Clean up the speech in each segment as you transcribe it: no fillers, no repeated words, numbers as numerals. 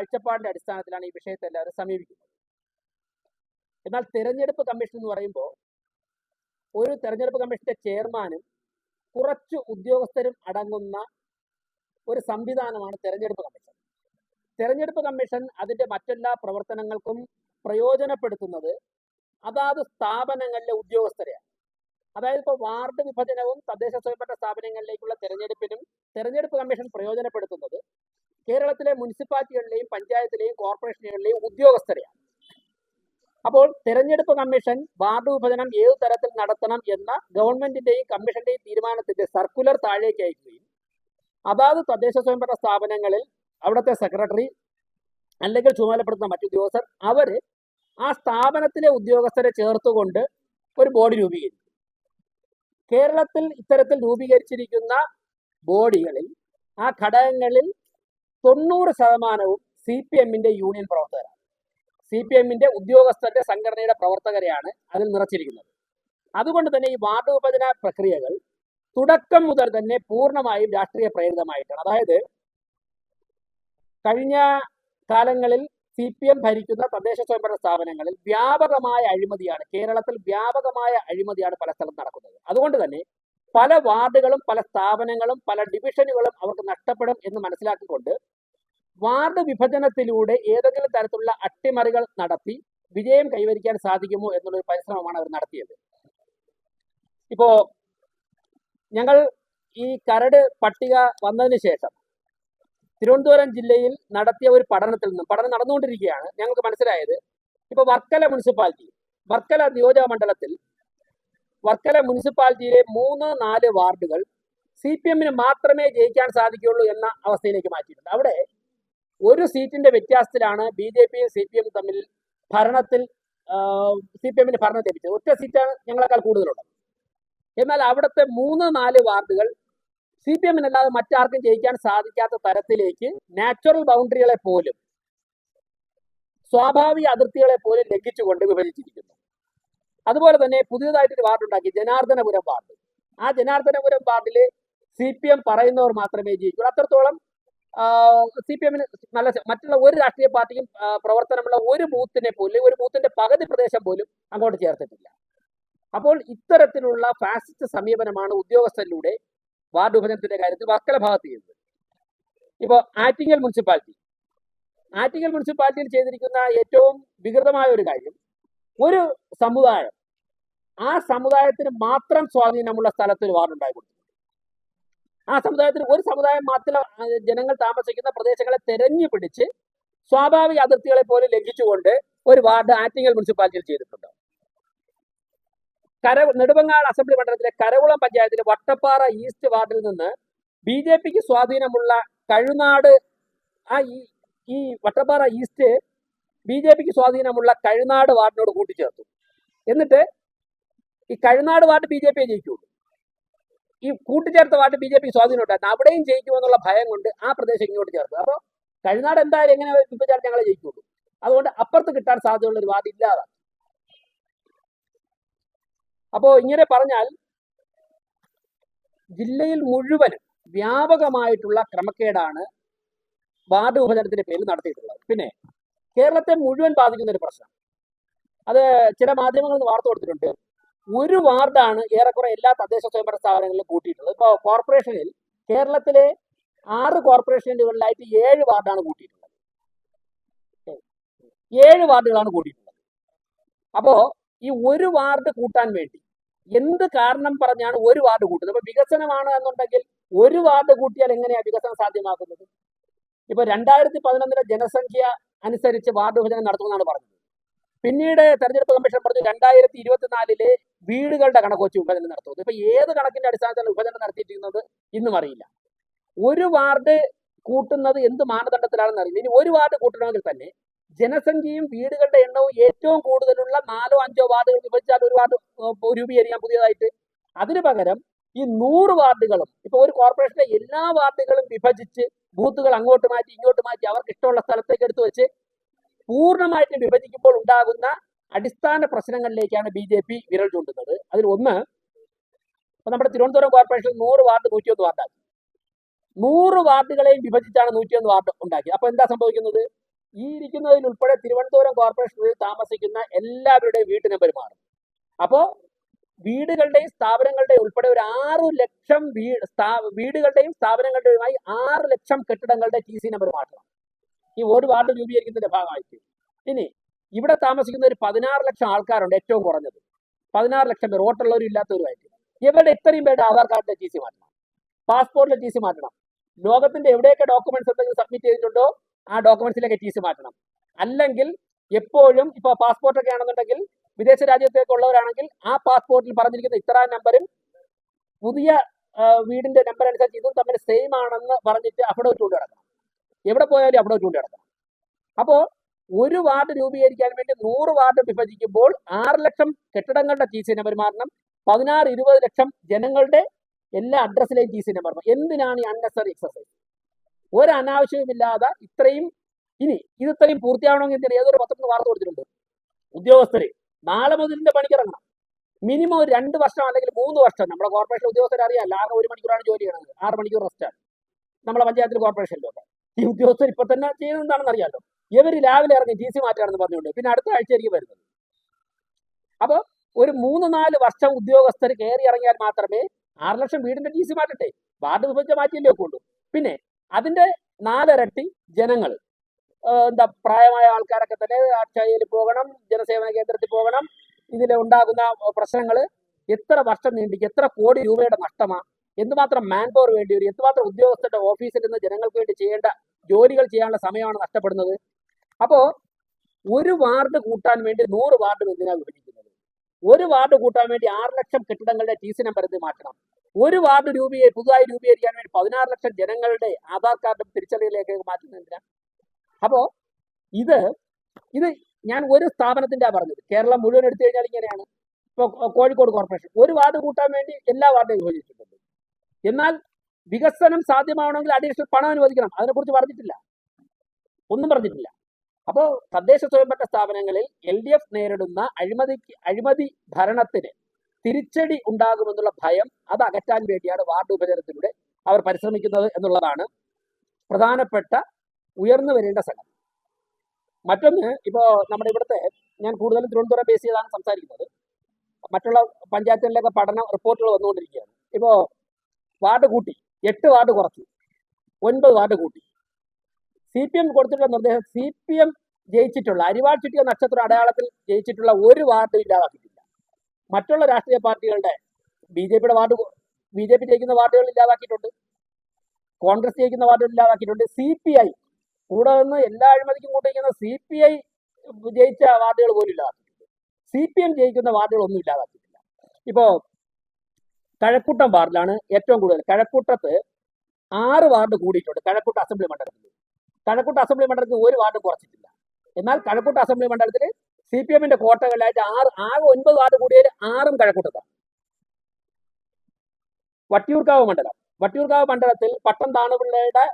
കാഴ്ചപ്പാടിന്റെ അടിസ്ഥാനത്തിലാണ് ഈ വിഷയത്തെ എല്ലാവരും സമീപിക്കുന്നത്. എന്നാൽ തെരഞ്ഞെടുപ്പ് കമ്മീഷൻ എന്ന് പറയുമ്പോൾ ഒരു തെരഞ്ഞെടുപ്പ് കമ്മീഷന്റെ ചെയർമാനും കുറച്ച് ഉദ്യോഗസ്ഥരും അടങ്ങുന്ന ഒരു സംവിധാനമാണ് തെരഞ്ഞെടുപ്പ് കമ്മീഷൻ. തെരഞ്ഞെടുപ്പ് കമ്മീഷൻ അതിന്റെ മറ്റെല്ലാ പ്രവർത്തനങ്ങൾക്കും പ്രയോജനപ്പെടുത്തുന്നത് അതാത് സ്ഥാപനങ്ങളിലെ ഉദ്യോഗസ്ഥരെയാണ്. അതായത് ഇപ്പോൾ വാർഡ് വിഭജനവും തദ്ദേശ സ്വയംഭരണ സ്ഥാപനങ്ങളിലേക്കുള്ള തെരഞ്ഞെടുപ്പിനും തെരഞ്ഞെടുപ്പ് കമ്മീഷൻ പ്രയോജനപ്പെടുത്തുന്നത് കേരളത്തിലെ മുനിസിപ്പാലിറ്റികളിലെയും പഞ്ചായത്തിലെയും കോർപ്പറേഷനുകളിലെയും ഉദ്യോഗസ്ഥരെയാണ്. അപ്പോൾ തെരഞ്ഞെടുപ്പ് കമ്മീഷൻ വാർഡ് വിഭജനം ഏതു തരത്തിൽ നടത്തണം എന്ന ഗവൺമെന്റിന്റെയും കമ്മീഷന്റെയും തീരുമാനത്തിന്റെ സർക്കുലർ താഴേക്ക് അയക്കുകയും അതാത് തദ്ദേശ സ്വയംഭരണ സ്ഥാപനങ്ങളിൽ അവിടുത്തെ സെക്രട്ടറി അല്ലെങ്കിൽ ചുമതലപ്പെടുത്തുന്ന മറ്റുദ്യോഗസ്ഥർ അവര് ആ സ്ഥാപനത്തിലെ ഉദ്യോഗസ്ഥരെ ചേർത്തുകൊണ്ട് ഒരു ബോഡി രൂപീകരിക്കും. കേരളത്തിൽ ഇത്തരത്തിൽ രൂപീകരിച്ചിരിക്കുന്ന ബോഡികളിൽ ആ ഘടകങ്ങളിൽ 90% CPMന്റെ യൂണിയൻ പ്രവർത്തകരാണ്. CPMന്റെ ഉദ്യോഗസ്ഥരുടെ സംഘടനയുടെ പ്രവർത്തകരെയാണ് അതിൽ നിറച്ചിരിക്കുന്നത്. അതുകൊണ്ട് തന്നെ ഈ വാർഡ് വിഭജന പ്രക്രിയകൾ തുടക്കം മുതൽ തന്നെ പൂർണ്ണമായും രാഷ്ട്രീയ പ്രേരിതമായിട്ടാണ്. അതായത് കഴിഞ്ഞ കാലങ്ങളിൽ CPM ഭരിക്കുന്ന തദ്ദേശ സ്വയംഭരണ സ്ഥാപനങ്ങളിൽ വ്യാപകമായ അഴിമതിയാണ്, കേരളത്തിൽ വ്യാപകമായ അഴിമതിയാണ് പല സ്ഥലത്തും നടക്കുന്നത്. അതുകൊണ്ട് തന്നെ പല വാർഡുകളും പല സ്ഥാപനങ്ങളും പല ഡിവിഷനുകളും അവർക്ക് നഷ്ടപ്പെടും എന്ന് മനസ്സിലാക്കിക്കൊണ്ട് വാർഡ് വിഭജനത്തിലൂടെ ഏതെങ്കിലും തരത്തിലുള്ള അട്ടിമറികൾ നടത്തി വിജയം കൈവരിക്കാൻ സാധിക്കുമോ എന്നുള്ളൊരു പരിശ്രമമാണ് അവർ നടത്തിയത്. ഇപ്പോ ഞങ്ങൾ ഈ കരട് പട്ടിക വന്നതിന് ശേഷം തിരുവനന്തപുരം ജില്ലയിൽ നടത്തിയ ഒരു പഠനം നടന്നുകൊണ്ടിരിക്കുകയാണ്. ഞങ്ങൾക്ക് മനസ്സിലായത് ഇപ്പൊ വർക്കല മുനിസിപ്പാലിറ്റി, വർക്കല നിയോജക മണ്ഡലത്തിൽ വർക്കല മുനിസിപ്പാലിറ്റിയിലെ 3-4 വാർഡുകൾ CPMന് മാത്രമേ ജയിക്കാൻ സാധിക്കുകയുള്ളൂ എന്ന അവസ്ഥയിലേക്ക് മാറ്റിയിട്ടുണ്ട്. അവിടെ ഒരു സീറ്റിന്റെ വ്യത്യാസത്തിലാണ് BJPയും CPMും തമ്മിൽ ഭരണത്തിൽ CPMന് ഭരണം ലഭിച്ചത്. ഒറ്റ സീറ്റാണ് ഞങ്ങളെക്കാൾ കൂടുതലുള്ളത്. എന്നാൽ അവിടുത്തെ 3-4 വാർഡുകൾ CPMനല്ലാതെ മറ്റാർക്കും ജയിക്കാൻ സാധിക്കാത്ത തരത്തിലേക്ക് നാച്ചുറൽ ബൗണ്ടറികളെ പോലും സ്വാഭാവിക അതിർത്തികളെ പോലും ലംഘിച്ചുകൊണ്ട് വിഭജിച്ചിരിക്കുന്നു. അതുപോലെ തന്നെ പുതിയതായിട്ടൊരു വാർഡുണ്ടാക്കി, ജനാർദ്ദനപുരം വാർഡ്. ആ ജനാർദ്ദനപുരം വാർഡില് CPM പറയുന്നവർ മാത്രമേ ജയിക്കൂ. അത്രത്തോളം CPMന് നല്ല മറ്റുള്ള ഒരു രാഷ്ട്രീയ പാർട്ടിയും പ്രവർത്തനമുള്ള ഒരു ബൂത്തിനെ പോലും, ഒരു ബൂത്തിന്റെ പകുതി പ്രദേശം പോലും അങ്ങോട്ട് ചേർത്തിട്ടില്ല. അപ്പോൾ ഇത്തരത്തിലുള്ള ഫാസിസ്റ്റ് സമീപനമാണ് ഉദ്യോഗസ്ഥരിലൂടെ വാർഡ് വിഭജനത്തിന്റെ കാര്യത്തിൽ വർക്കല ഭാഗത്ത് ചെയ്തത്. ഇപ്പോൾ ആറ്റിങ്ങൽ മുനിസിപ്പാലിറ്റിയിൽ ചെയ്തിരിക്കുന്ന ഏറ്റവും വികൃതമായ ഒരു കാര്യം, ഒരു സമുദായം, ആ സമുദായത്തിന് മാത്രം സ്വാധീനമുള്ള സ്ഥലത്ത് ഒരു വാർഡ് ഉണ്ടായി കൊടുത്തു. ആ സമുദായത്തിന് ഒരു സമുദായം മാത്രം ജനങ്ങൾ താമസിക്കുന്ന പ്രദേശങ്ങളെ തെരഞ്ഞു പിടിച്ച് സ്വാഭാവിക അതിർത്തികളെ പോലും ലംഘിച്ചുകൊണ്ട് ഒരു വാർഡ് ആറ്റിങ്ങൽ മുനിസിപ്പാലിറ്റിയിൽ ചെയ്തിട്ടുണ്ട്. നെടുമങ്ങാട് അസംബ്ലി മണ്ഡലത്തിലെ കരകുളം പഞ്ചായത്തിലെ വട്ടപ്പാറ ഈസ്റ്റ് വാർഡിൽ നിന്ന് BJPക്ക് സ്വാധീനമുള്ള കഴുനാട്, ഈ വട്ടപ്പാറ ഈസ്റ്റ് BJPക്ക് സ്വാധീനമുള്ള കഴുനാട് വാർഡിനോട് കൂട്ടിച്ചേർത്തു. എന്നിട്ട് ഈ കഴുനാട് വാർഡ് BJP ജയിക്കുള്ളൂ. ഈ കൂട്ടിച്ചേർത്ത വാർഡ് BJPക്ക് സ്വാധീനം ഉണ്ടായിരുന്നു. അവിടെയും ജയിക്കുമെന്നുള്ള ഭയം കൊണ്ട് ആ പ്രദേശം ഇങ്ങോട്ട് ചേർത്തു. അപ്പോൾ കഴുനാട് എന്തായാലും എങ്ങനെ വിഭജിച്ചാൽ ഞങ്ങളെ ജയിക്കുള്ളൂ. അതുകൊണ്ട് അപ്പുറത്ത് കിട്ടാൻ സാധ്യതയുള്ള ഒരു വാർഡ് ഇല്ലാതാണ്. അപ്പോൾ ഇങ്ങനെ പറഞ്ഞാൽ ജില്ലയിൽ മുഴുവനും വ്യാപകമായിട്ടുള്ള ക്രമക്കേടാണ് വാർഡ് വിഭജനത്തിന്റെ പേരിൽ നടത്തിയിട്ടുള്ളത്. പിന്നെ കേരളത്തെ മുഴുവൻ ബാധിക്കുന്ന ഒരു പ്രശ്നം, അത് ചില മാധ്യമങ്ങളിൽ വാർത്ത കൊടുത്തിട്ടുണ്ട്. ഒരു വാർഡാണ് ഏറെക്കുറെ എല്ലാ തദ്ദേശ സ്വയംഭരണ സ്ഥാപനങ്ങളിലും കൂട്ടിയിട്ടുള്ളത്. ഇപ്പോൾ കോർപ്പറേഷനിൽ കേരളത്തിലെ 6 കോർപ്പറേഷനുകളിലായിട്ട് 7 വാർഡാണ് കൂട്ടിയിട്ടുള്ളത്. 7 വാർഡുകളാണ് കൂട്ടിയിട്ടുള്ളത്. അപ്പോ ഈ ഒരു വാർഡ് കൂട്ടാൻ വേണ്ടി എന്ത് കാരണം പറഞ്ഞാണ് ഒരു വാർഡ് കൂട്ടുന്നത്? അപ്പൊ വികസനമാണ് എന്നുണ്ടെങ്കിൽ ഒരു വാർഡ് കൂട്ടിയാൽ എങ്ങനെയാ വികസനം സാധ്യമാക്കുന്നത്? ഇപ്പൊ 2011 ജനസംഖ്യ അനുസരിച്ച് വാർഡ് വിഭജനം നടത്തുമെന്നാണ് പറഞ്ഞത്. പിന്നീട് തെരഞ്ഞെടുപ്പ് കമ്മീഷൻ പറഞ്ഞു 2024 വീടുകളുടെ കണക്ക് വെച്ച് വിഭജനം നടത്തുന്നത്. ഇപ്പൊ ഏത് കണക്കിന്റെ അടിസ്ഥാനത്തിലാണ് വിഭജനം നടത്തിയിരിക്കുന്നത് ഇന്നും അറിയില്ല. ഒരു വാർഡ് കൂട്ടുന്നത് എന്ത് മാനദണ്ഡത്തിലാണെന്ന് അറിയില്ല. ഇനി ഒരു വാർഡ് കൂട്ടണമെങ്കിൽ തന്നെ ജനസംഖ്യയും വീടുകളുടെ എണ്ണവും ഏറ്റവും കൂടുതലുള്ള 4-5 വാർഡുകൾ വിഭജിച്ചാൽ ഒരു വാർഡ് രൂപീകരിക്കാം പുതിയതായിട്ട്. അതിനു പകരം ഈ 100 വാർഡുകളും, ഇപ്പൊ ഒരു കോർപ്പറേഷനിലെ എല്ലാ വാർഡുകളും വിഭജിച്ച് ബൂത്തുകൾ അങ്ങോട്ട് മാറ്റി ഇങ്ങോട്ട് മാറ്റി അവർക്ക് ഇഷ്ടമുള്ള സ്ഥലത്തേക്ക് എടുത്തു വെച്ച് പൂർണ്ണമായിട്ട് വിഭജിക്കുമ്പോൾ ഉണ്ടാകുന്ന അടിസ്ഥാന പ്രശ്നങ്ങളിലേക്കാണ് BJP വിരൽ ചൂണ്ടുന്നത്. അതിൽ ഒന്ന്, ഇപ്പൊ നമ്മുടെ തിരുവനന്തപുരം കോർപ്പറേഷൻ 100 വാർഡ് 101 വാർഡാക്കി. 100 വാർഡുകളെയും വിഭജിച്ചാണ് 101 വാർഡ് ഉണ്ടാക്കി. അപ്പൊ എന്താ സംഭവിക്കുന്നത്? ഈ ഇരിക്കുന്നതിൽ ഉൾപ്പെടെ തിരുവനന്തപുരം കോർപ്പറേഷനിൽ താമസിക്കുന്ന എല്ലാവരുടെയും വീട്ടു നമ്പർ മാറും. അപ്പോൾ വീടുകളുടെയും സ്ഥാപനങ്ങളുടെയും ഉൾപ്പെടെ ഒരു 6 ലക്ഷം വീടുകളുടെയും സ്ഥാപനങ്ങളുടെയുമായി 6 ലക്ഷം കെട്ടിടങ്ങളുടെ ടി സി നമ്പർ മാറ്റണം ഈ ഒരു വാർഡ് രൂപീകരിക്കുന്നതിന്റെ ഭാഗമായിട്ട്. ഇനി ഇവിടെ താമസിക്കുന്ന ഒരു 16 ലക്ഷം ആൾക്കാരുണ്ട്, ഏറ്റവും കുറഞ്ഞത് 16 ലക്ഷം പേർ, വോട്ടുള്ളവരും ഇല്ലാത്തവരുമായിട്ട്. ഇവരുടെ ഇത്രയും പേരുടെ ആധാർ കാർഡിലെ ടി സി മാറ്റണം, പാസ്പോർട്ടിലെ ടി സി മാറ്റണം, ലോകത്തിന്റെ എവിടെയൊക്കെ ഡോക്യുമെന്റ്സ് എന്തെങ്കിലും സബ്മിറ്റ് ചെയ്തിട്ടുണ്ടോ ആ ഡോക്യുമെന്റ്സിലേക്ക് ടി സി മാറ്റണം. അല്ലെങ്കിൽ എപ്പോഴും ഇപ്പോൾ പാസ്പോർട്ടൊക്കെ ആണെന്നുണ്ടെങ്കിൽ വിദേശ രാജ്യത്തേക്കുള്ളവരാണെങ്കിൽ ആ പാസ്പോർട്ടിൽ പറഞ്ഞിരിക്കുന്ന ഇത്ര നമ്പറും പുതിയ വീടിന്റെ നമ്പർ അനുസരിച്ച് ഇതും തമ്മിൽ സെയിം ആണെന്ന് പറഞ്ഞിട്ട് അഫിഡവിറ്റ് കൊണ്ട് കിടക്കണം. എവിടെ പോയാലും അഫിഡവിറ്റ് കൊണ്ട് കിടക്കണം. അപ്പോൾ ഒരു വാർഡ് രൂപീകരിക്കാൻ വേണ്ടി 100 വാർഡ് വിഭജിക്കുമ്പോൾ 6 ലക്ഷം കെട്ടിടങ്ങളുടെ ടി സി നമ്പർ മാറണം, 16-20 ലക്ഷം ജനങ്ങളുടെ എല്ലാ അഡ്രസ്സിലെയും ടി സി നമ്പർ മാറണം. എന്തിനാണ് ഈ അൺനെസറി എക്സസൈസ്? ഒരു അനാവശ്യവുമില്ലാതെ ഇത്രയും. ഇനി ഇത് ഇത്രയും പൂർത്തിയാവണമെങ്കിൽ ഏതൊരു പത്രത്തിന് വാർത്ത കൊടുത്തിട്ടുണ്ട്, ഉദ്യോഗസ്ഥര് നാളെ മുതൽ ഇതിന്റെ പണിക്കിറങ്ങണം. മിനിമം ഒരു 2 വർഷം അല്ലെങ്കിൽ 3 വർഷം. നമ്മുടെ കോർപ്പറേഷൻ ഉദ്യോഗസ്ഥരെ അറിയാം, ആകെ 1 മണിക്കൂറാണ് ജോലി ചെയ്യണത്, 6 മണിക്കൂർ റെസ്റ്റാണ് നമ്മളെ പഞ്ചായത്തിൽ കോർപ്പറേഷനിലൊക്കെ. ഈ ഉദ്യോഗസ്ഥർ ഇപ്പൊ തന്നെ ചെയ്യുന്നതാണെന്ന് അറിയാമല്ലോ. ഇവർ രാവിലെ ഇറങ്ങി ടി സി മാറ്റാണെന്ന് പറഞ്ഞുകൊണ്ട് പിന്നെ അടുത്ത ആഴ്ചയായിരിക്കും വരുന്നത്. അപ്പോൾ ഒരു 3-4 വർഷം ഉദ്യോഗസ്ഥർ കയറി ഇറങ്ങിയാൽ മാത്രമേ 6 ലക്ഷം വീടിന്റെ ടി സി മാറ്റട്ടെ. വാർഡ് വിഭജിച്ച മാറ്റിയല്ലേ ഒക്കെ ഉള്ളൂ. പിന്നെ അതിന്റെ 4 ഇരട്ടി ജനങ്ങൾ, എന്താ പ്രായമായ ആൾക്കാരൊക്കെ തന്നെ അക്ഷയയിൽ പോകണം, ജനസേവന കേന്ദ്രത്തിൽ പോകണം. ഇതിൽ ഉണ്ടാകുന്ന പ്രശ്നങ്ങൾ എത്ര വർഷം നീണ്ടിക്ക്, എത്ര കോടി രൂപയുടെ നഷ്ടമാണ്, എന്തുമാത്രം മാൻ പവർ വേണ്ടി വരും, എന്തുമാത്രം ഉദ്യോഗസ്ഥരുടെ ഓഫീസിൽ നിന്ന് ജനങ്ങൾക്ക് വേണ്ടി ചെയ്യേണ്ട ജോലികൾ ചെയ്യാനുള്ള സമയമാണ് നഷ്ടപ്പെടുന്നത്. അപ്പോൾ ഒരു വാർഡ് കൂട്ടാൻ വേണ്ടി 100 വാർഡ് എന്തിനാണ് വിഭജിക്കുന്നത്? ഒരു വാർഡ് കൂട്ടാൻ വേണ്ടി 6 ലക്ഷം കെട്ടിടങ്ങളുടെ ടി സി നമ്പർ എന്ത് മാറ്റണം? ഒരു വാർഡ് പുതുതായി രൂപീകരിക്കാൻ വേണ്ടി 16 ലക്ഷം ജനങ്ങളുടെ ആധാർ കാർഡും തിരിച്ചറിയലേക്ക് മാറ്റുന്നതിനാണ്. അപ്പോൾ ഇത് ഞാൻ ഒരു സ്ഥാപനത്തിന്റെ പറഞ്ഞത്, കേരളം മുഴുവൻ എടുത്തു കഴിഞ്ഞാൽ ഇങ്ങനെയാണ്. ഇപ്പോൾ കോഴിക്കോട് കോർപ്പറേഷൻ ഒരു വാർഡ് കൂട്ടാൻ വേണ്ടി എല്ലാ വാർഡും വിഭജിച്ചിട്ടുണ്ട്. എന്നാൽ വികസനം സാധ്യമാവണമെങ്കിൽ അഡീഷണൽ പണം അനുവദിക്കണം. അതിനെക്കുറിച്ച് പറഞ്ഞിട്ടില്ല, ഒന്നും പറഞ്ഞിട്ടില്ല. അപ്പോൾ തദ്ദേശ സ്വയംഭരണ സ്ഥാപനങ്ങളിൽ LDF നേരിടുന്ന അഴിമതി ഭരണത്തിന് തിരിച്ചടി ഉണ്ടാകുമെന്നുള്ള ഭയം അത് അകറ്റാൻ വേണ്ടിയാണ് വാർഡ് വിഭജനത്തിലൂടെ അവർ പരിശ്രമിക്കുന്നത് എന്നുള്ളതാണ് പ്രധാനപ്പെട്ട ഉയർന്നു വരേണ്ട സംഗതി. മറ്റൊന്ന്, ഇപ്പോൾ നമ്മുടെ ഇവിടുത്തെ, ഞാൻ കൂടുതലും തിരുവനന്തപുരം ബേസ് ചെയ്താണ് സംസാരിക്കുന്നത്, മറ്റുള്ള പഞ്ചായത്തുകളിലൊക്കെ പഠന റിപ്പോർട്ടുകൾ വന്നുകൊണ്ടിരിക്കുകയാണ്. ഇപ്പോൾ വാർഡ് കൂട്ടി, 8 വാർഡ് കുറച്ചു, 9 വാർഡ് കൂട്ടി. CPM കൊടുത്തിട്ടുള്ള നിർദ്ദേശം, CPM ജയിച്ചിട്ടുള്ള അരിവാൾ ചുറ്റിയ നക്ഷത്ര അടയാളത്തിൽ ജയിച്ചിട്ടുള്ള ഒരു വാർഡ് ഇല്ലാതാക്കിയിട്ടില്ല. മറ്റുള്ള രാഷ്ട്രീയ പാർട്ടികളുടെ BJP ജയിക്കുന്ന വാർഡുകൾ ഇല്ലാതാക്കിയിട്ടുണ്ട്, കോൺഗ്രസ് ജയിക്കുന്ന വാർഡുകൾ ഇല്ലാതാക്കിയിട്ടുണ്ട്. CPI കൂടെ നിന്ന് എല്ലാ അഴിമതിക്കും കൂട്ടിയിരിക്കുന്ന CPI ജയിച്ച വാർഡുകൾ പോലും ഇല്ലാതാക്കിയിട്ടുണ്ട്. CPM ജയിക്കുന്ന വാർഡുകളൊന്നും ഇല്ലാതാക്കിയിട്ടില്ല. ഇപ്പോൾ കഴക്കൂട്ടം വാർഡിലാണ് ഏറ്റവും കൂടുതൽ. കഴക്കൂട്ടത്ത് 6 വാർഡ് കൂടിയിട്ടുണ്ട്. കഴക്കൂട്ട അസംബ്ലി മണ്ഡലത്തിൽ ഒരു വാർഡ് കുറച്ചിട്ടില്ല. എന്നാൽ കഴക്കൂട്ട അസംബ്ലി മണ്ഡലത്തിൽ CPMന്റെ കോട്ടകളിലായിട്ട് ആകെ 9 വാർഡ് കൂടിയതിൽ 6ഉം കഴക്കൂട്ടത്താണ്. വട്ടിയൂർക്കാവ് മണ്ഡലത്തിൽ പട്ടം താണുപിള്ളയുടെ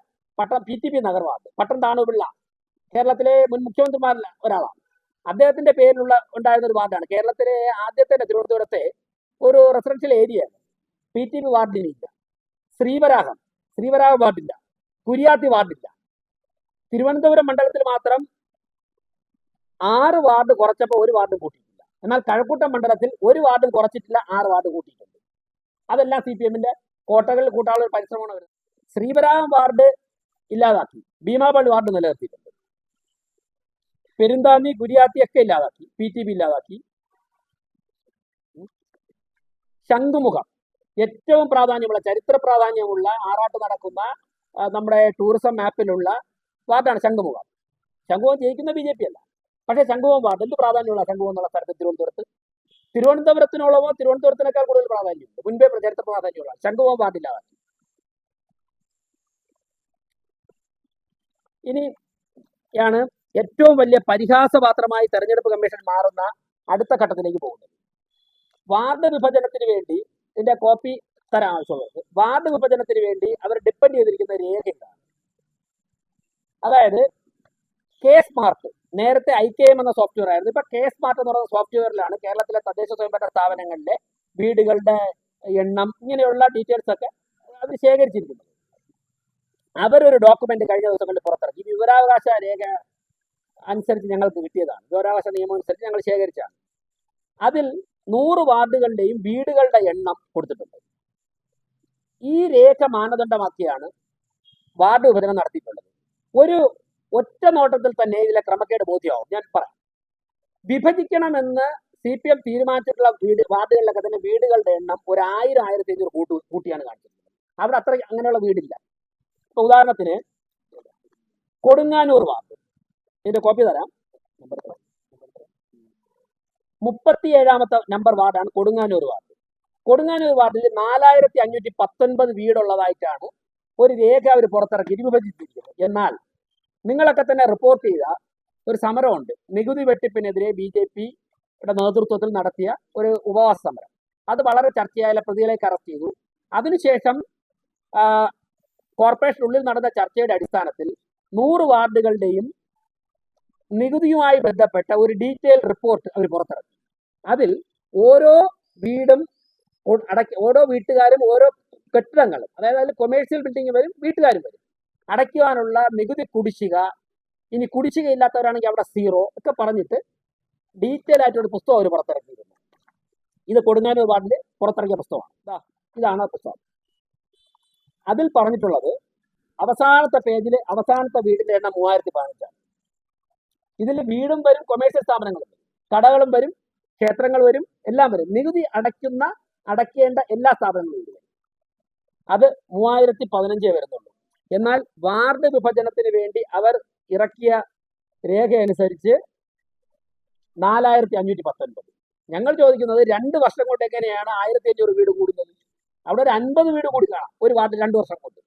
PTP നഗർ വാർഡ്. പട്ടം താണുപിള്ള കേരളത്തിലെ മുൻ മുഖ്യമന്ത്രിമാരിൽ ഒരാളാണ്. അദ്ദേഹത്തിന്റെ പേരിലുള്ള ഉണ്ടായിരുന്ന ഒരു വാർഡാണ്. കേരളത്തിലെ ആദ്യത്തെ തിരുവനന്തപുരത്തെ ഒരു റെസിഡൻഷ്യൽ ഏരിയയാണ്. PTP വാർഡിനില്ല. ശ്രീവരാഹം വാർഡില്ല. കുരിയാത്തി വാർഡില്ല. തിരുവനന്തപുരം മണ്ഡലത്തിൽ മാത്രം 6 വാർഡ് കുറച്ചപ്പോൾ ഒരു വാർഡ് കൂട്ടിയിട്ടില്ല. എന്നാൽ കഴക്കൂട്ടം മണ്ഡലത്തിൽ ഒരു വാർഡും കുറച്ചിട്ടില്ല, 6 വാർഡ് കൂട്ടിയിട്ടുണ്ട്. അതെല്ലാം CPMന്റെ കോട്ടകളിൽ കൂട്ടാനുള്ള പരിശ്രമമാണ് വരുന്നത്. ശ്രീവരാഹം വാർഡ് ഇല്ലാതാക്കി, ഭീമാപള്ളി വാർഡ് നിലനിർത്തിയിട്ടുണ്ട്. പെരുന്താന്നി, കുരിയാത്തി ഒക്കെ ഇല്ലാതാക്കി, PTP ഇല്ലാതാക്കി. ശംഖുമുഖം ഏറ്റവും പ്രാധാന്യമുള്ള, ചരിത്ര പ്രാധാന്യമുള്ള, ആറാട്ട് നടക്കുന്ന നമ്മുടെ ടൂറിസം മാപ്പിലുള്ള വാർഡാണ് ശംഖുമുഖം. ശംഖുമുഖം ജയിക്കുന്ന BJP അല്ല, പക്ഷേ ശംഖുമുഖം വാർഡ് എന്ത് പ്രാധാന്യമുള്ള ശംഖുമുഖം എന്നുള്ള സ്ഥലത്ത് തിരുവനന്തപുരത്തിനോളമോ തിരുവനന്തപുരത്തിനേക്കാൾ കൂടുതൽ പ്രാധാന്യമുണ്ട്, മുൻപേ ചരിത്ര പ്രാധാന്യമുള്ള ശംഖുമുഖം വാർഡില്ലാതാക്കി. ഇനിയാണ് ഏറ്റവും വലിയ പരിഹാസപാത്രമായി തെരഞ്ഞെടുപ്പ് കമ്മീഷൻ മാറുന്ന അടുത്ത ഘട്ടത്തിലേക്ക് പോകുന്നത്. വാർഡ് വിഭജനത്തിന് വേണ്ടി, ഇതിന്റെ കോപ്പി തരാൻ ആവശ്യമുള്ളത്, വാർഡ് വിഭജനത്തിന് വേണ്ടി അവർ ഡിപ്പെൻഡ് ചെയ്തിരിക്കുന്ന രേഖയാണ്. അതായത് K-സ്മാർട്ട്, നേരത്തെ IKM എന്ന സോഫ്റ്റ്വെയർ ആയിരുന്നു, ഇപ്പൊ K-സ്മാർട്ട് എന്ന് പറയുന്ന സോഫ്റ്റ്വെയറിലാണ് കേരളത്തിലെ തദ്ദേശ സ്വയംഭരണ സ്ഥാപനങ്ങളിലെ വീടുകളുടെ എണ്ണം, ഇങ്ങനെയുള്ള ഡീറ്റെയിൽസ് ഒക്കെ അവർ ശേഖരിച്ചിരിക്കുന്നത്. അവരൊരു ഡോക്യുമെന്റ് കഴിഞ്ഞ ദിവസങ്ങളിൽ പുറത്തിറക്കി. വിവരാവകാശ രേഖ അനുസരിച്ച് ഞങ്ങൾക്ക് കിട്ടിയതാണ്. വിവരാവകാശ നിയമം അനുസരിച്ച് ഞങ്ങൾ ശേഖരിച്ചാണ്. അതിൽ 100 വാർഡുകളുടെയും വീടുകളുടെ എണ്ണം കൊടുത്തിട്ടുണ്ട്. ഈ രേഖ മാനദണ്ഡമാക്കിയാണ് വാർഡ് വിഭജനം നടത്തിയിട്ടുള്ളത്. ഒരു ഒറ്റ നോട്ടത്തിൽ തന്നെ ഇതിലെ ക്രമക്കേട് ബോധ്യമാവും. ഞാൻ പറയാം. വിഭജിക്കണമെന്ന് CPM തീരുമാനിച്ചിട്ടുള്ള വാർഡുകളിലൊക്കെ തന്നെ വീടുകളുടെ എണ്ണം 1000 1500 കൂട്ടിയാണ് കാണിച്ചിട്ടുള്ളത്. അവിടെ അത്ര അങ്ങനെയുള്ള വീടില്ല. ഇപ്പൊ ഉദാഹരണത്തിന് കൊടുങ്ങാനൂർ വാർഡ്, ഇതിന്റെ കോപ്പി തരാം. 37ാമത്തെ നമ്പർ വാർഡാണ് കൊടുങ്ങാനൂർ വാർഡ്. കൊടുങ്ങാനൂർ വാർഡിൽ 4519 വീടുള്ളതായിട്ടാണ് ഒരു രേഖ അവർ പുറത്തിറക്കി വിഭജിച്ചിരിക്കുന്നത്. എന്നാൽ നിങ്ങളൊക്കെ തന്നെ റിപ്പോർട്ട് ചെയ്ത ഒരു സമരമുണ്ട്. നികുതി വെട്ടിപ്പിനെതിരെ BJPയുടെ നേതൃത്വത്തിൽ നടത്തിയ ഒരു ഉപവാസ സമരം. അത് വളരെ ചർച്ചയായ പ്രതികളേക്ക് അറസ്റ്റ് ചെയ്തു. അതിനുശേഷം കോർപ്പറേഷനുള്ളിൽ നടന്ന ചർച്ചയുടെ അടിസ്ഥാനത്തിൽ 100 വാർഡുകളുടെയും നികുതിയുമായി ബന്ധപ്പെട്ട ഒരു ഡീറ്റെയിൽ റിപ്പോർട്ട് അവർ പുറത്തിറക്കി. അതിൽ ഓരോ വീടും ഓരോ വീട്ടുകാരും ഓരോ കെട്ടിടങ്ങളും, അതായത് അതിൽ കൊമേഴ്സ്യൽ ബിൽഡിംഗ് വരും, വീട്ടുകാരും വരും, അടയ്ക്കുവാനുള്ള നികുതി കുടിശ്ശിക, ഇനി കുടിശ്ശിക ഇല്ലാത്തവരാണെങ്കിൽ അവിടെ 0 ഒക്കെ പറഞ്ഞിട്ട് ഡീറ്റെയിൽ ആയിട്ടൊരു പുസ്തകം അവർ പുറത്തിറക്കിയിരുന്നു. ഇത് കൊടുങ്ങാനൂർ വാർഡിൽ പുറത്തിറക്കിയ പുസ്തകമാണ്. ഇതാണ് ആ പുസ്തകം. അതിൽ പറഞ്ഞിട്ടുള്ളത് അവസാനത്തെ പേജിൽ അവസാനത്തെ വീടിന്റെ എണ്ണം 3015. ഇതിൽ വീടും വരും, കൊമേഴ്സ്യൽ സ്ഥാപനങ്ങളും വരും, കടകളും വരും, ക്ഷേത്രങ്ങൾ വരും, എല്ലാം വരും. നികുതി അടയ്ക്കേണ്ട എല്ലാ സ്ഥാപനങ്ങളും വരും. അത് 3015 വരുന്നുള്ളൂ. എന്നാൽ വാർഡ് വിഭജനത്തിന് വേണ്ടി അവർ ഇറക്കിയ രേഖ അനുസരിച്ച് 4519. ഞങ്ങൾ ചോദിക്കുന്നത് 2 വർഷം കൊണ്ട് എങ്ങനെയാണ് 1500 വീട് കൂടുന്നത്? അവിടെ ഒരു 50 വീട് കൂടി കാണാം ഒരു വാർഡിൽ 2 വർഷം കൊണ്ട്.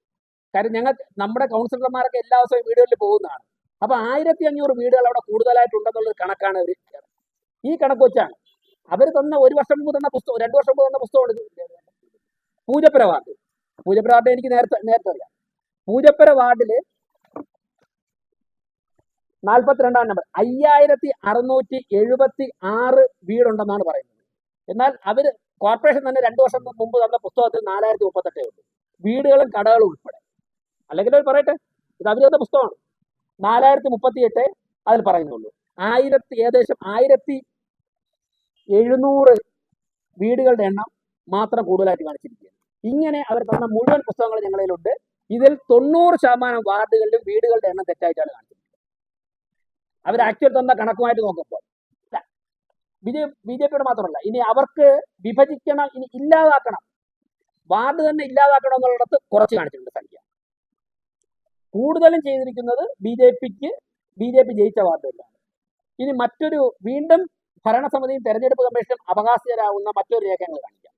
കാര്യം നമ്മുടെ കൗൺസിലർമാരൊക്കെ എല്ലാ ദിവസവും വീടുകളിൽ പോകുന്നതാണ്. അപ്പൊ 1500 വീടുകൾ അവിടെ കൂടുതലായിട്ടുണ്ടെന്നുള്ളൊരു കണക്കാണ് അവർ. ഈ കണക്ക് വെച്ചാണ് അവർ തന്ന 1 വർഷം മുമ്പ് തന്ന പുസ്തകം, 2 വർഷം മുമ്പ് തന്ന പുസ്തകമാണ് പൂജപ്പുര വാർഡ്. പൂജപ്പുര വാർഡ് എനിക്ക് നേരത്തെ അറിയാം. പൂജപ്പുര വാർഡില് 42ാം നമ്പർ 5676 വീടുണ്ടെന്നാണ് പറയുന്നത്. എന്നാൽ അവര് കോർപ്പറേഷൻ തന്നെ 2 വർഷം മുമ്പ് തന്ന പുസ്തകത്തിൽ 4038 ഉണ്ട്, വീടുകളും കടകളും ഉൾപ്പെടെ. അല്ലെങ്കിൽ അവർ പറയട്ടെ, ഇത് അവർ തന്ന പുസ്തകമാണ്. 4038 അതിൽ പറയുന്നുള്ളൂ. ഏകദേശം 1700 വീടുകളുടെ എണ്ണം മാത്രം കൂടുതലായിട്ട് കാണിച്ചിരിക്കുകയാണ്. ഇങ്ങനെ അവർ തന്ന മുഴുവൻ പുസ്തകങ്ങൾ ഞങ്ങളിലുണ്ട്. ഇതിൽ 90% വാർഡുകളിലും വീടുകളുടെ എണ്ണം തെറ്റായിട്ടാണ് കാണിച്ചിരിക്കുന്നത്. അവർ ആക്ച്വൽ തന്ന കണക്കുമായിട്ട് നോക്കുമ്പോൾ BJPയുടെ മാത്രമല്ല, ഇനി അവർക്ക് വിഭജിക്കണം, ഇനി ഇല്ലാതാക്കണം, വാർഡ് തന്നെ ഇല്ലാതാക്കണം എന്നുള്ളിടത്ത് കുറച്ച് കാണിച്ചിട്ടുണ്ട് സംഖ്യ. കൂടുതലും ചെയ്തിരിക്കുന്നത് BJP ജയിച്ച വാർഡുകളിലാണ്. ഇനി വീണ്ടും ഭരണസമിതിയും തെരഞ്ഞെടുപ്പ് കമ്മീഷനും അവകാശിതരാകുന്ന മറ്റൊരു രേഖകൾ കാണിക്കാം.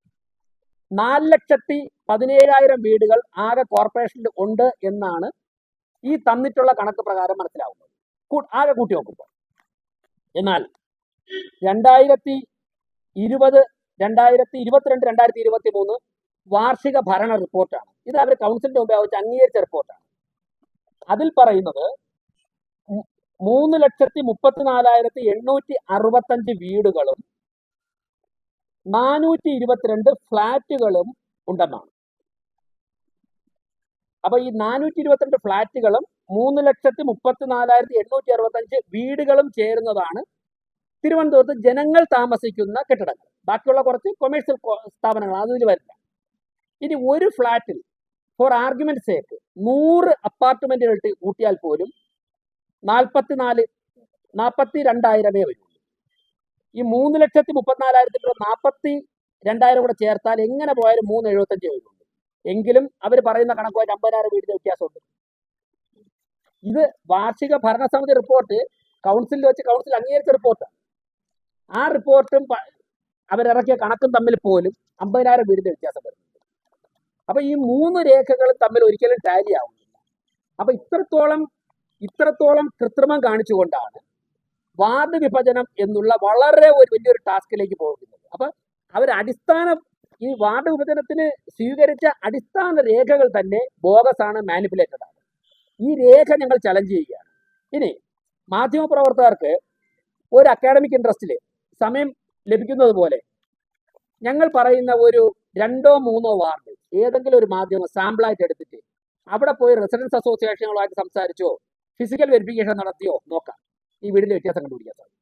4,17,000 വീടുകൾ ആകെ കോർപ്പറേഷനിൽ ഉണ്ട് എന്നാണ് ഈ തന്നിട്ടുള്ള കണക്ക് പ്രകാരം മനസ്സിലാവുന്നത്, ആകെ കൂട്ടി നോക്കുമ്പോൾ. എന്നാൽ 2020, 2022, 2023 വാർഷിക ഭരണ റിപ്പോർട്ടാണ് ഇത്. അവർ കൗൺസിലിന്റെ മുമ്പ് വെച്ച് അംഗീകരിച്ച റിപ്പോർട്ടാണ്. അതിൽ പറയുന്നത് 3,34,865 വീടുകളും 422 ഫ്ലാറ്റുകളും ഉണ്ടെന്നാണ്. അപ്പൊ ഈ 422 ഫ്ലാറ്റുകളും 3,34,865 വീടുകളും ചേരുന്നതാണ് തിരുവനന്തപുരത്ത് ജനങ്ങൾ താമസിക്കുന്ന കെട്ടിടങ്ങൾ. ബാക്കിയുള്ള കുറച്ച് കൊമേഴ്സ്യൽ സ്ഥാപനങ്ങൾ അതിൽ വരില്ല. ഇനി ഒരു ഫ്ലാറ്റിൽ ഫോർ ആർഗ്യുമെന്റ് സേക്ക് 100 അപ്പാർട്ട്മെന്റുകൾ കൂട്ടിയാൽ പോലും 42,000 വരുള്ളൂ. ഈ 3,34,000 42,000 കൂടെ ചേർത്താൽ എങ്ങനെ പോയാലും 375 വരുള്ളൂ. എങ്കിലും അവർ പറയുന്ന കണക്കുമായിട്ട് 50,000 വീടിന്റെ വ്യത്യാസമുണ്ട്. ഇത് വാർഷിക ഭരണസമിതി റിപ്പോർട്ട് കൗൺസിലിൽ വെച്ച് കൗൺസിൽ അംഗീകരിച്ച റിപ്പോർട്ടാണ്. ആ റിപ്പോർട്ടും അവരിറക്കിയ കണക്കും തമ്മിൽ പോലും 50,000 വീടിന്റെ വ്യത്യാസം വരുന്നുണ്ട്. അപ്പൊ ഈ 3 രേഖകളും തമ്മിൽ ഒരിക്കലും ടാലി ആവുന്നില്ല. അപ്പൊ ഇത്രത്തോളം കൃത്രിമം കാണിച്ചുകൊണ്ടാണ് വാർഡ് വിഭജനം എന്നുള്ള വളരെ വലിയൊരു ടാസ്കിലേക്ക് പോകുന്നത്. അപ്പൊ ഈ വാർഡ് വിഭജനത്തിന് സ്വീകരിച്ച അടിസ്ഥാന രേഖകൾ തന്നെ ബോഗസ് ആണ്, മാനിപ്പുലേറ്റഡ് ആണ്. ഈ രേഖ ഞങ്ങൾ ചലഞ്ച് ചെയ്യുകയാണ്. ഇനി മാധ്യമപ്രവർത്തകർക്ക് ഒരു അക്കാഡമിക് ഇൻട്രസ്റ്റിൽ സമയം ലഭിക്കുന്നത് പോലെ ഞങ്ങൾ പറയുന്ന ഒരു 2 or 3 വാർഡ് ഏതെങ്കിലും ഒരു മാധ്യമം സാമ്പിളായിട്ട് എടുത്തിട്ട് അവിടെ പോയി റെസിഡൻസ് അസോസിയേഷനുകളായിട്ട് സംസാരിച്ചോ ഫിസിക്കൽ വെരിഫിക്കേഷൻ നടത്തിയോ നോക്കാം. ഈ വീടിന്റെ വ്യത്യാസം കണ്ടുപിടിക്കാൻ സാധിക്കും.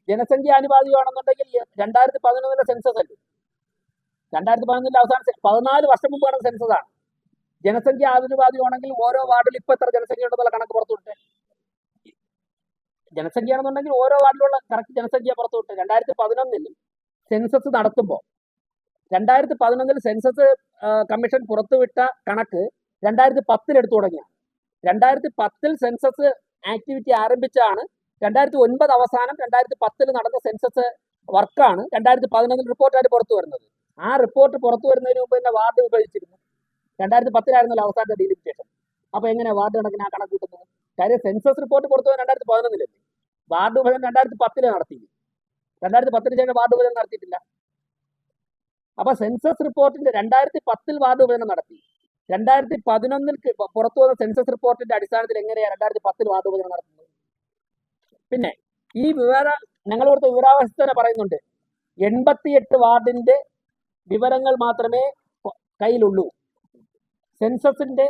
ജനസംഖ്യ ആനുപാതികമാണെന്നുണ്ടെങ്കിൽ 2011 സെൻസസ് അല്ലേ, 2011 അവസാനം 14 വർഷം മുമ്പ് നടന്ന സെൻസസ് ആണ്. ജനസംഖ്യ ആനുപാതികമാണെങ്കിൽ ഓരോ വാർഡിൽ ഇപ്പൊ എത്ര ജനസംഖ്യ ഉണ്ടെന്നുള്ള കണക്ക് പുറത്തുവിട്ടെ. ജനസംഖ്യ ആണെന്നുണ്ടെങ്കിൽ ഓരോ വാർഡിലുള്ള കറക്റ്റ് ജനസംഖ്യ പുറത്തുവിട്ട്. 2011 സെൻസസ് നടത്തുമ്പോൾ 2011 സെൻസസ് കമ്മീഷൻ പുറത്തുവിട്ട കണക്ക് 2010 എടുത്തു തുടങ്ങിയാണ്. 2010 സെൻസസ് ആക്ടിവിറ്റി ആരംഭിച്ചാണ്. 2009 അവസാനം 2010 നടന്ന സെൻസസ് വർക്കാണ് 2011 റിപ്പോർട്ടായിട്ട് പുറത്തു വരുന്നത്. ആ റിപ്പോർട്ട് പുറത്തു വരുന്നതിന് മുമ്പ് തന്നെ വാർഡ് വിഭജിച്ചിരുന്നു. 2010 അവസാനത്തെ ഡീലിമിറ്റേഷൻ. അപ്പൊ എങ്ങനെ വാർഡ് കണക്കിന് ആ കണക്ക് കൂട്ടുന്നത്? കാര്യം സെൻസസ് റിപ്പോർട്ട് പുറത്തു വന്നത് 2011 വാർഡ് വിഭജനം 2010 നടത്തി. 2010 ശേഷം വാർഡ് വിഭജനം നടത്തിയിട്ടില്ല. അപ്പൊ സെൻസസ് റിപ്പോർട്ടിന്റെ 2010 വാർഡ് വിഭജനം നടത്തി. 2011 പുറത്തു വന്ന സെൻസസ് റിപ്പോർട്ടിന്റെ അടിസ്ഥാനത്തിൽ എങ്ങനെയാണ് 2010 വാർഡ് വിഭജനം നടത്തുന്നത്? പിന്നെ ഈ ഞങ്ങൾ കൊടുത്ത വിവരാവസ്ഥ തന്നെ പറയുന്നുണ്ട്, 88 വാർഡിന്റെ വിവരങ്ങൾ മാത്രമേ കയ്യിലുള്ളൂ. സെൻസസിന്റെ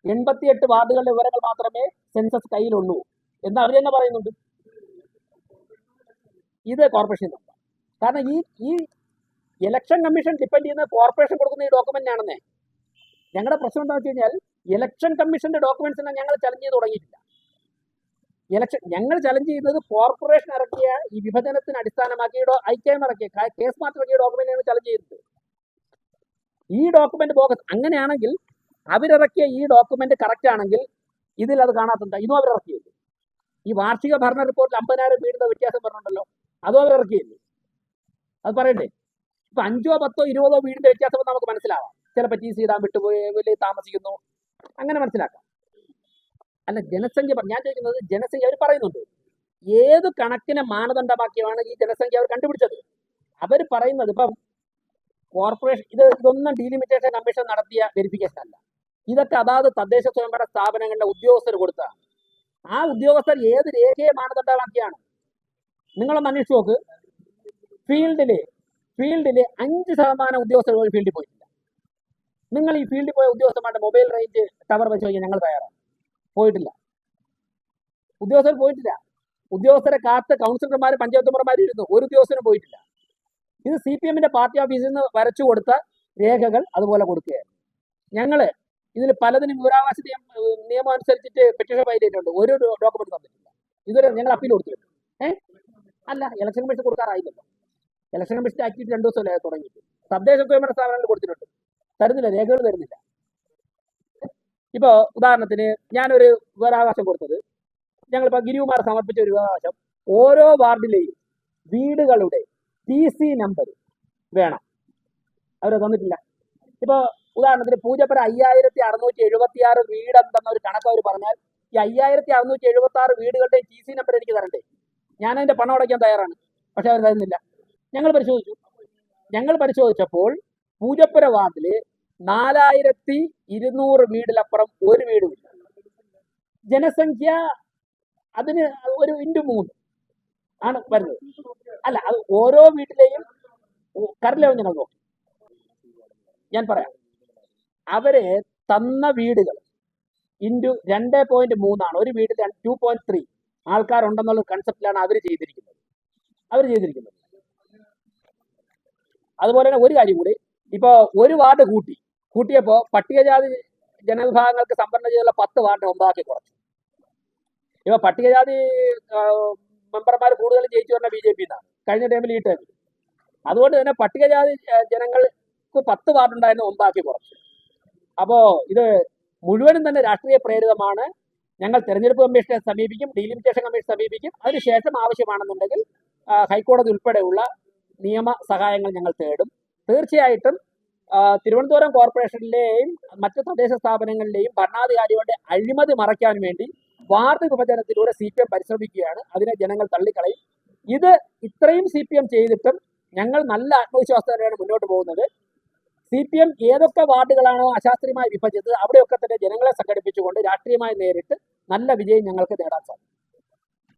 88 വാർഡുകളുടെ വിവരങ്ങൾ മാത്രമേ സെൻസസ് കയ്യിലുള്ളൂ എന്ന് അവർ തന്നെ പറയുന്നുണ്ട്. ഇത് കോർപ്പറേഷൻ നമ്പർ. കാരണം ഈ ഇലക്ഷൻ കമ്മീഷൻ ഡിപ്പെൻഡ് ചെയ്യുന്നത് കോർപ്പറേഷൻ കൊടുക്കുന്ന ഈ ഡോക്യുമെന്റ് ആണെന്നേ. ഞങ്ങളുടെ പ്രശ്നം എന്താണെന്ന് വെച്ച് കഴിഞ്ഞാൽ ഇലക്ഷൻ കമ്മീഷന്റെ ഡോക്യുമെന്റ്സിനെ ഞങ്ങൾ ചലഞ്ച് ചെയ്ത് തുടങ്ങിയിട്ടില്ല. ഞങ്ങൾ ചലഞ്ച് ചെയ്യുന്നത് കോർപ്പറേഷൻ ഇറക്കിയ ഈ വിഭജനത്തിന് അടിസ്ഥാനമാക്കി ഐക്യം ഇറക്കിയ കേസ് മാറ്റം ഇറക്കിയ ഡോക്യുമെന്റാണ് ചലഞ്ച് ചെയ്യുന്നത്. ഈ ഡോക്യുമെന്റ് ബോഗസ്. അങ്ങനെയാണെങ്കിൽ അവരിറക്കിയ ഈ ഡോക്യുമെന്റ് കറക്റ്റ് ആണെങ്കിൽ ഇതിൽ അത് കാണാത്തുണ്ട്. ഇതും അവരിറക്കിയില്ല. ഈ വാർഷിക ഭരണ റിപ്പോർട്ടിൽ 50,000 വീടിന്റെ വ്യത്യാസം പറഞ്ഞിട്ടുണ്ടല്ലോ, അതും അവരിറക്കിയില്ലേ? അത് പറയണ്ടേ? ഇപ്പൊ 5, 10, 20 വീടിന്റെ വ്യത്യാസം നമുക്ക് മനസ്സിലാവാം. ചിലപ്പോൾ TC ഇടാൻ വിട്ടുപോയി, വലിയ താമസിക്കുന്നു, അങ്ങനെ മനസ്സിലാക്കാം. അല്ല, ജനസംഖ്യ ഞാൻ ചോദിക്കുന്നത്, ജനസംഖ്യ അവർ പറയുന്നുണ്ട് ഏത് കണക്കിനെ മാനദണ്ഡമാക്കിയാണ് ഈ ജനസംഖ്യ അവർ കണ്ടുപിടിച്ചത്? അവർ പറയുന്നത് ഇപ്പം കോർപ്പറേഷൻ ഇതൊന്നും ഡീലിമിറ്റേഷൻ കമ്മീഷൻ നടത്തിയ വെരിഫിക്കേഷൻ അല്ല. ഇതൊക്കെ അതാത് തദ്ദേശ സ്വയംഭരണ സ്ഥാപനങ്ങളുടെ ഉദ്യോഗസ്ഥർ കൊടുത്താണ്. ആ ഉദ്യോഗസ്ഥർ ഏത് രേഖയെ മാനദണ്ഡമാക്കിയാണ്? നിങ്ങളൊന്ന് അന്വേഷിച്ച് നോക്ക്. ഫീൽഡില് 5% ഉദ്യോഗസ്ഥർ പോയി ഫീൽഡിൽ പോയിട്ടില്ല. നിങ്ങൾ ഈ ഫീൽഡിൽ പോയ ഉദ്യോഗസ്ഥന്മാരുടെ മൊബൈൽ റേഞ്ച് ടവർ വെച്ച് നോക്കിയാൽ ഞങ്ങൾ തയ്യാറാണ്. പോയിട്ടില്ല, ഉദ്യോഗസ്ഥർ പോയിട്ടില്ല. ഉദ്യോഗസ്ഥരെ കാത്ത് കൗൺസിലർമാർ, പഞ്ചായത്ത് മെമ്പർമാർ ഇരുന്നു, ഒരു ഉദ്യോഗസ്ഥനും പോയിട്ടില്ല. ഇത് CPM-ന്റെ പാർട്ടി ഓഫീസിൽ നിന്ന് വരച്ചു കൊടുത്ത രേഖകൾ അതുപോലെ കൊടുക്കുകയായിരുന്നു. ഞങ്ങൾ ഇതിൽ പലതിനും വിവരാവകാശ നിയമം അനുസരിച്ചിട്ട് പെറ്റീഷൻ ഫയൽ ചെയ്തിട്ടുണ്ട്. ഒരു ഡോക്യുമെന്റ് തന്നിട്ടില്ല ഇതുവരെ. ഞങ്ങൾ അപ്പീൽ കൊടുത്തിട്ടുണ്ട്. അല്ല, ഇലക്ഷൻ കമ്മീഷൻ കൊടുക്കാറായില്ലല്ലോ. ഇലക്ഷൻ കമ്മീഷൻ ആക്ടിവിറ്റി 2 ദിവസമല്ലേ തുടങ്ങിയിട്ട്. തദ്ദേശ സ്വയംഭരണ സ്ഥാപനങ്ങളിൽ കൊടുത്തിട്ടുണ്ട്, തരുന്നില്ല, രേഖകൾ തരുന്നില്ല. ഇപ്പോൾ ഉദാഹരണത്തിന് ഞാനൊരു വിവരാവകാശം കൊടുത്തത്, ഞങ്ങളിപ്പോൾ ഗിരികുമാർ സമർപ്പിച്ച ഒരു വിവരാവകാശം, ഓരോ വാർഡിലെയും വീടുകളുടെ TC നമ്പർ വേണം. അവർ തന്നിട്ടില്ല. ഇപ്പോൾ ഉദാഹരണത്തിന് പൂജപ്പുര 5676 വീടുണ്ടെന്ന ഒരു കണക്ക് അവർ പറഞ്ഞാൽ ഈ 5676 വീടുകളുടെ TC നമ്പർ എനിക്ക് തരണ്ടേ? ഞാനതിൻ്റെ പണം അടയ്ക്കാൻ തയ്യാറാണ്, പക്ഷെ അവർ തരുന്നില്ല. ഞങ്ങൾ പരിശോധിച്ചപ്പോൾ പൂജപ്പുര വാർഡിൽ 4200 വീടിലപ്പുറം ഒരു വീടുമില്ല. ജനസംഖ്യ അതിന് ഒരു × 3 ആണ് വരുന്നത്. അല്ല, അത് ഓരോ വീട്ടിലെയും കറലോ ഞങ്ങൾ നോക്കി. ഞാൻ പറയാം, അവരെ തന്ന വീടുകൾ × 2.3 ആണ്. ഒരു വീട്ടിൽ 2.3 ആൾക്കാരുണ്ടെന്നുള്ള കൺസെപ്റ്റിലാണ് അവർ ചെയ്തിരിക്കുന്നത്. അതുപോലെ തന്നെ ഒരു കാര്യം കൂടി, ഇപ്പോൾ ഒരു വാർഡ് കൂട്ടിയപ്പോൾ പട്ടികജാതി ജനവിഭാഗങ്ങൾക്ക് സംവരണം ചെയ്തുള്ള 10 വാർഡ് 9 ആക്കി കുറച്ചു. ഇപ്പോൾ പട്ടികജാതി മെമ്പർമാർ കൂടുതലും ജയിച്ചു പറഞ്ഞ BJP എന്നാണ് കഴിഞ്ഞ ടൈമിൽ ഈ ടൈമിൽ. അതുകൊണ്ട് തന്നെ പട്ടികജാതി ജനങ്ങൾക്ക് 10 വാർഡുണ്ടായിരുന്നു, 9 ആക്കി കുറച്ചു. അപ്പോൾ ഇത് മുഴുവനും തന്നെ രാഷ്ട്രീയ പ്രേരിതമാണ്. ഞങ്ങൾ തെരഞ്ഞെടുപ്പ് കമ്മീഷനെ സമീപിക്കും, ഡീലിമിറ്റേഷൻ കമ്മീഷൻ സമീപിക്കും. അതിനുശേഷം ആവശ്യമാണെന്നുണ്ടെങ്കിൽ ഹൈക്കോടതി ഉൾപ്പെടെയുള്ള നിയമ സഹായങ്ങൾ ഞങ്ങൾ തേടും. തീർച്ചയായിട്ടും തിരുവനന്തപുരം കോർപ്പറേഷനിലെയും മറ്റ് തദ്ദേശ സ്ഥാപനങ്ങളിലെയും ഭരണാധികാരികളുടെ അഴിമതി മറയ്ക്കാൻ വേണ്ടി വാർഡ് വിഭജനത്തിലൂടെ CPM പരിശ്രമിക്കുകയാണ്. അതിനെ ജനങ്ങൾ തള്ളിക്കളയും. ഇത്രയും CPM ചെയ്തിട്ടും ഞങ്ങൾ നല്ല ആത്മവിശ്വാസത്തോടെയാണ് മുന്നോട്ട് പോകുന്നത്. CPM ഏതൊക്കെ വാർഡുകളാണോ അശാസ്ത്രീയമായി വിഭജിച്ചത് അവിടെയൊക്കെ തന്നെ ജനങ്ങളെ സംഘടിപ്പിച്ചുകൊണ്ട് രാഷ്ട്രീയമായി നേരിട്ട് നല്ല വിജയം ഞങ്ങൾക്ക് നേടാൻ സാധിക്കും.